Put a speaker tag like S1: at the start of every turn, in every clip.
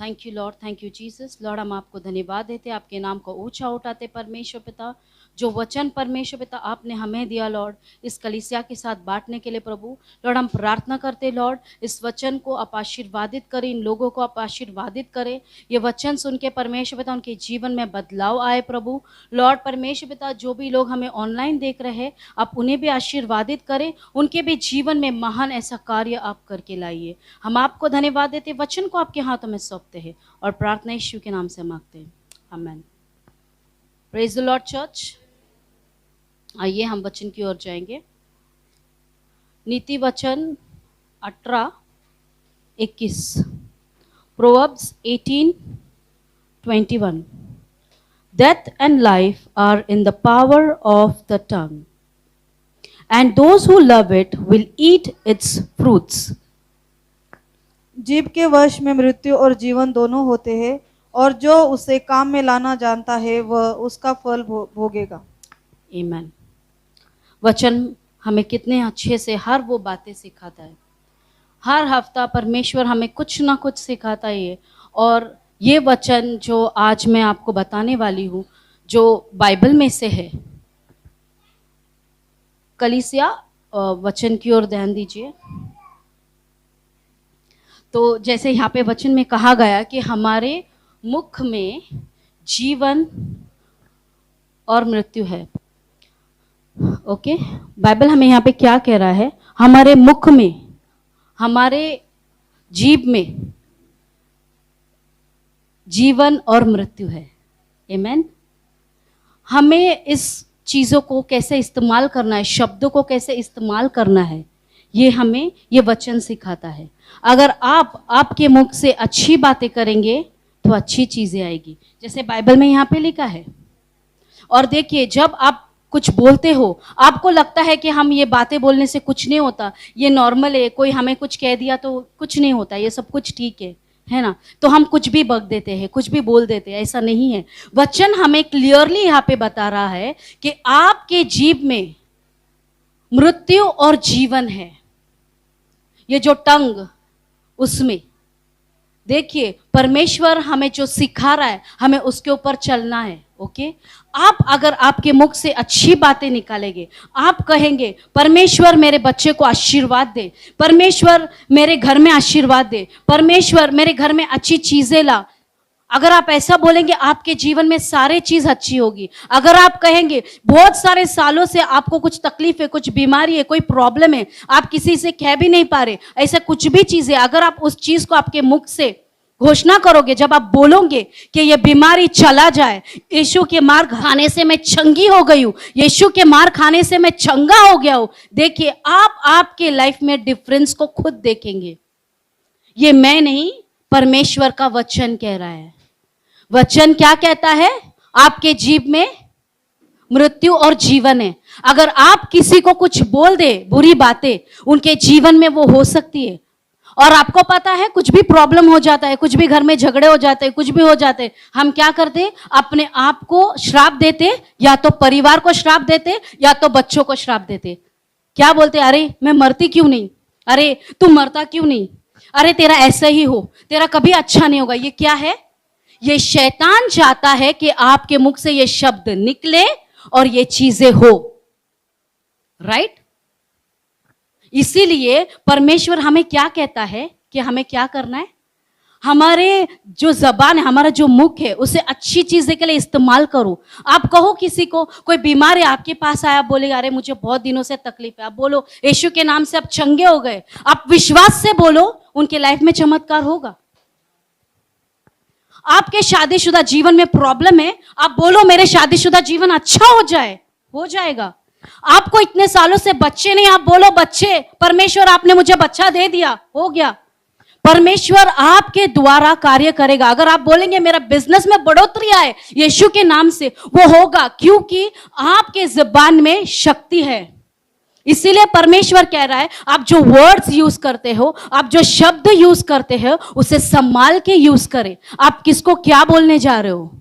S1: Thank you Lord, thank you Jesus. Lord, हम आपको धन्यवाद देते, आपके नाम को ऊंचा उठाते परमेश्वर पिता। जो वचन परमेश्वर पिता आपने हमें दिया लॉर्ड, इस कलीसिया के साथ बांटने के लिए प्रभु, लॉर्ड हम प्रार्थना करते लॉर्ड, इस वचन को आप आशीर्वादित करें, इन लोगों को आप आशीर्वादित करें। ये वचन सुन के परमेश्वर पिता उनके जीवन में बदलाव आए प्रभु। लॉर्ड परमेश्वर पिता, जो भी लोग हमें ऑनलाइन देख रहे हैं, आप उन्हें भी आशीर्वादित करें, उनके भी जीवन में महान ऐसा कार्य आप करके लाइए। हम आपको धन्यवाद देते, वचन को आपके हाथों में सौंपते हैं और प्रार्थना यीशु के नाम से मांगते हैं, आमीन। Praise the Lord church. आइए हम वचन की ओर जाएंगे। नीति वचन 18:21, proverbs 18:21। Death and life are in the power of the tongue, and those who love it will eat its fruits.
S2: जीभ के वश में मृत्यु और जीवन दोनों होते हैं, और जो उसे काम में लाना जानता है वह उसका फल भोगेगा।
S1: आमीन। वचन हमें कितने अच्छे से हर वो बातें सिखाता है। हर हफ्ता परमेश्वर हमें कुछ ना कुछ सिखाता है। और ये वचन जो आज मैं आपको बताने वाली हूँ, जो बाइबल में से है। कलीसिया वचन की ओर ध्यान दीजिए। तो जैसे यहाँ पे वचन में कहा गया कि हमारे मुख में जीवन और मृत्यु है। ओके, बाइबल हमें यहाँ पे क्या कह रहा है? हमारे मुख में, हमारे जीभ में जीवन और मृत्यु है। आमीन। हमें इस चीज़ों को कैसे इस्तेमाल करना है, शब्दों को कैसे इस्तेमाल करना है, ये हमें ये वचन सिखाता है। अगर आप आपके मुख से अच्छी बातें करेंगे तो अच्छी चीज़ें आएगी, जैसे बाइबल में यहाँ पे लिखा है। और देखिए, जब आप कुछ बोलते हो, आपको लगता है कि हम ये बातें बोलने से कुछ नहीं होता, ये नॉर्मल है, कोई हमें कुछ कह दिया तो कुछ नहीं होता, ये सब कुछ ठीक है ना, तो हम कुछ भी बक देते हैं, कुछ भी बोल देते हैं। ऐसा नहीं है। वचन हमें क्लियरली यहाँ पे बता रहा है कि आपके जीभ में मृत्यु और जीवन है। ये जो टंग, उसमें देखिए परमेश्वर हमें जो सिखा रहा है, हमें उसके ऊपर चलना है। ओके, आप अगर आपके मुख से अच्छी बातें निकालेंगे, आप कहेंगे परमेश्वर मेरे बच्चे को आशीर्वाद दे, परमेश्वर मेरे घर में आशीर्वाद दे, परमेश्वर मेरे घर में अच्छी चीजें ला। अगर आप ऐसा बोलेंगे, आपके जीवन में सारे चीज अच्छी होगी। अगर आप कहेंगे बहुत सारे सालों से आपको कुछ तकलीफ है, कुछ बीमारी है, कोई प्रॉब्लम है, आप किसी से कह भी नहीं पा रहे, ऐसा कुछ भी चीज है, अगर आप उस चीज को आपके मुख से घोषणा करोगे, जब आप बोलोगे कि ये बीमारी चला जाए, यीशु के मार खाने से मैं चंगी हो गई हूँ, यीशु के मार खाने से मैं चंगा हो गया हूँ, देखिए आप आपके लाइफ में डिफरेंस को खुद देखेंगे। ये मैं नहीं, परमेश्वर का वचन कह रहा है। वचन क्या कहता है? आपके जीभ में मृत्यु और जीवन है। अगर आप किसी को कुछ बोल दे बुरी बातें, उनके जीवन में वो हो सकती है। और आपको पता है, कुछ भी प्रॉब्लम हो जाता है, कुछ भी घर में झगड़े हो जाते हैं, कुछ भी हो जाते हैं, हम क्या करते? अपने आप को श्राप देते, या तो परिवार को श्राप देते, या तो बच्चों को श्राप देते। क्या बोलते? अरे मैं मरती क्यों नहीं, अरे तू मरता क्यों नहीं, अरे तेरा ऐसा ही हो, तेरा कभी अच्छा नहीं होगा। ये क्या है? ये शैतान चाहता है कि आपके मुख से ये शब्द निकले और ये चीजें हो। राइट? इसीलिए परमेश्वर हमें क्या कहता है कि हमें क्या करना है? हमारे जो जबान है, हमारा जो मुख है, उसे अच्छी चीजें के लिए इस्तेमाल करो। आप कहो किसी को, कोई बीमार है आपके पास आया, बोलेगा अरे मुझे बहुत दिनों से तकलीफ है, आप बोलो यीशु के नाम से आप चंगे हो गए। आप विश्वास से बोलो, उनके लाइफ में चमत्कार होगा। आपके शादीशुदा जीवन में प्रॉब्लम है, आप बोलो मेरे शादीशुदा जीवन अच्छा हो जाए, हो जाएगा। आपको इतने सालों से बच्चे नहीं, आप बोलो बच्चे, परमेश्वर आपने मुझे बच्चा दे दिया, हो गया। परमेश्वर आपके द्वारा कार्य करेगा। अगर आप बोलेंगे मेरा बिजनेस में बढ़ोतरी आए यीशु के नाम से, वो होगा, क्योंकि आपके जुबान में शक्ति है। इसीलिए परमेश्वर कह रहा है आप जो वर्ड्स यूज करते हो, आप जो शब्द यूज करते हो, उसे संभाल के यूज करें। आप किसको क्या बोलने जा रहे हो?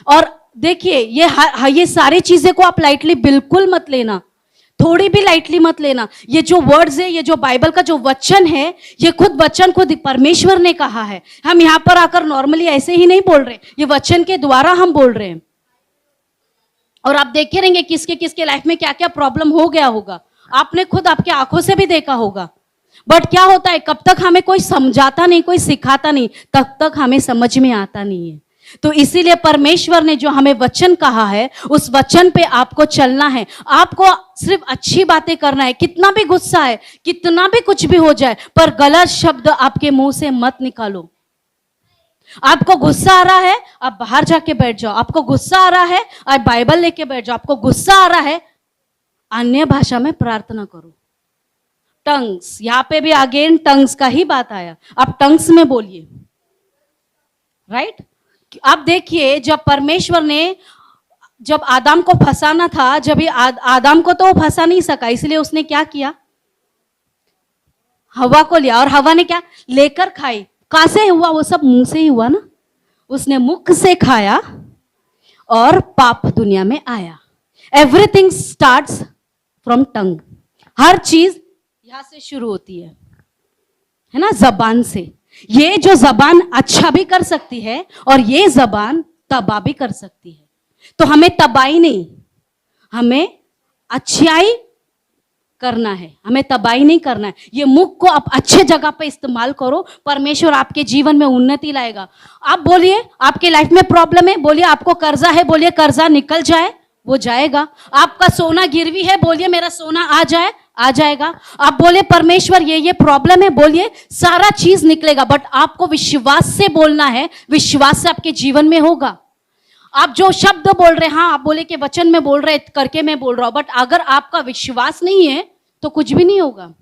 S1: और देखिए ये सारी चीजें को आप लाइटली बिल्कुल मत लेना, थोड़ी भी लाइटली मत लेना। ये जो वर्ड्स है, ये जो बाइबल का जो वचन है, ये खुद वचन खुद परमेश्वर ने कहा है। हम यहाँ पर आकर नॉर्मली ऐसे ही नहीं बोल रहे, ये वचन के द्वारा हम बोल रहे हैं। और आप देखे रहेंगे किसके किसके लाइफ में क्या क्या प्रॉब्लम हो गया होगा, आपने खुद आपके आंखों से भी देखा होगा। बट क्या होता है, कब तक हमें कोई समझाता नहीं, कोई सिखाता नहीं, तब तक हमें समझ में आता नहीं है। तो इसीलिए परमेश्वर ने जो हमें वचन कहा है, उस वचन पे आपको चलना है। आपको सिर्फ अच्छी बातें करना है। कितना भी गुस्सा है, कितना भी कुछ भी हो जाए, पर गलत शब्द आपके मुंह से मत निकालो। आपको गुस्सा आ रहा है, आप बाहर जाके बैठ जाओ। आपको गुस्सा आ रहा है, आप बाइबल लेके बैठ जाओ। आपको गुस्सा आ रहा है, अन्य भाषा में प्रार्थना करो। टंग्स, यहां पे भी अगेन टंग्स का ही बात आया, आप टंग्स में बोलिए, राइट। आप देखिए, जब परमेश्वर ने जब आदम को फंसाना था, जब आदम को तो वो फंसा नहीं सका, इसलिए उसने क्या किया, हवा को लिया। और हवा ने क्या लेकर खाई। कहां से हुआ वो सब, मुंह से ही हुआ ना। उसने मुख से खाया और पाप दुनिया में आया। एवरीथिंग स्टार्ट्स फ्रॉम टंग। हर चीज यहां से शुरू होती है ना, जबान से। ये जो जबान अच्छा भी कर सकती है और ये जबान तबाह भी कर सकती है। तो हमें तबाही नहीं, हमें अच्छाई करना है, हमें तबाही नहीं करना है। ये मुख को आप अच्छे जगह पे इस्तेमाल करो, परमेश्वर आपके जीवन में उन्नति लाएगा। आप बोलिए आपके लाइफ में प्रॉब्लम है, बोलिए आपको कर्जा है, बोलिए कर्जा निकल जाए, वो जाएगा। आपका सोना गिरवी है, बोलिए मेरा सोना आ जाए, आ जाएगा। आप बोले परमेश्वर ये प्रॉब्लम है, बोलिए सारा चीज निकलेगा। बट आपको विश्वास से बोलना है, विश्वास से आपके जीवन में होगा। आप जो शब्द बोल रहे हैं, हाँ आप बोले कि वचन में बोल रहे, करके मैं बोल रहा हूं, बट अगर आपका विश्वास नहीं है तो कुछ भी नहीं होगा,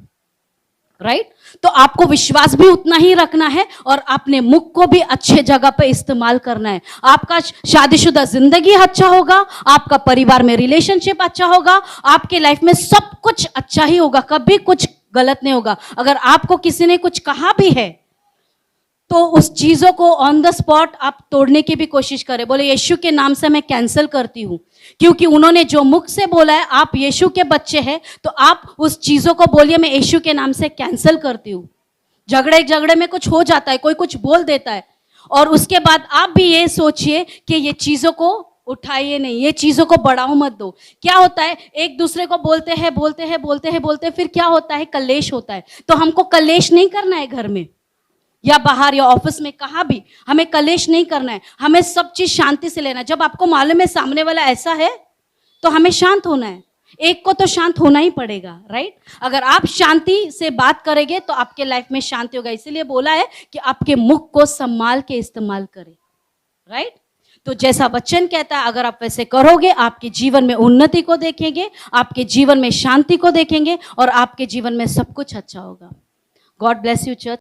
S1: राइट। तो आपको विश्वास भी उतना ही रखना है और अपने मुख को भी अच्छे जगह पे इस्तेमाल करना है। आपका शादीशुदा जिंदगी अच्छा होगा, आपका परिवार में रिलेशनशिप अच्छा होगा, आपके लाइफ में सब कुछ अच्छा ही होगा, कभी कुछ गलत नहीं होगा। अगर आपको किसी ने कुछ कहा भी है तो उस चीजों को ऑन द स्पॉट आप तोड़ने की भी कोशिश करें। बोले यीशु के नाम से मैं कैंसिल करती हूं, क्योंकि उन्होंने जो मुख से बोला है, आप यीशु के बच्चे हैं, तो आप उस चीजों को बोलिए मैं यीशु के नाम से कैंसिल करती हूं। झगड़े में कुछ हो जाता है, कोई कुछ बोल देता है, और उसके बाद आप भी ये सोचिए कि ये चीजों को उठाइए नहीं, ये चीजों को बढ़ाओ मत दो। क्या होता है, एक दूसरे को बोलते हैं, फिर क्या होता है, कलेश होता है। तो हमको कलेश नहीं करना है, घर में या बाहर या ऑफिस में, कहाँ भी हमें कलेश नहीं करना है। हमें सब चीज शांति से लेना है। जब आपको मालूम है सामने वाला ऐसा है, तो हमें शांत होना है। एक को तो शांत होना ही पड़ेगा, राइट। अगर आप शांति से बात करेंगे तो आपके लाइफ में शांति होगा। इसीलिए बोला है कि आपके मुख को संभाल के इस्तेमाल करें, राइट। तो जैसा वचन कहता है, अगर आप वैसे करोगे, आपके जीवन में उन्नति को देखेंगे, आपके जीवन में शांति को देखेंगे, और आपके जीवन में सब कुछ अच्छा होगा। God bless you church.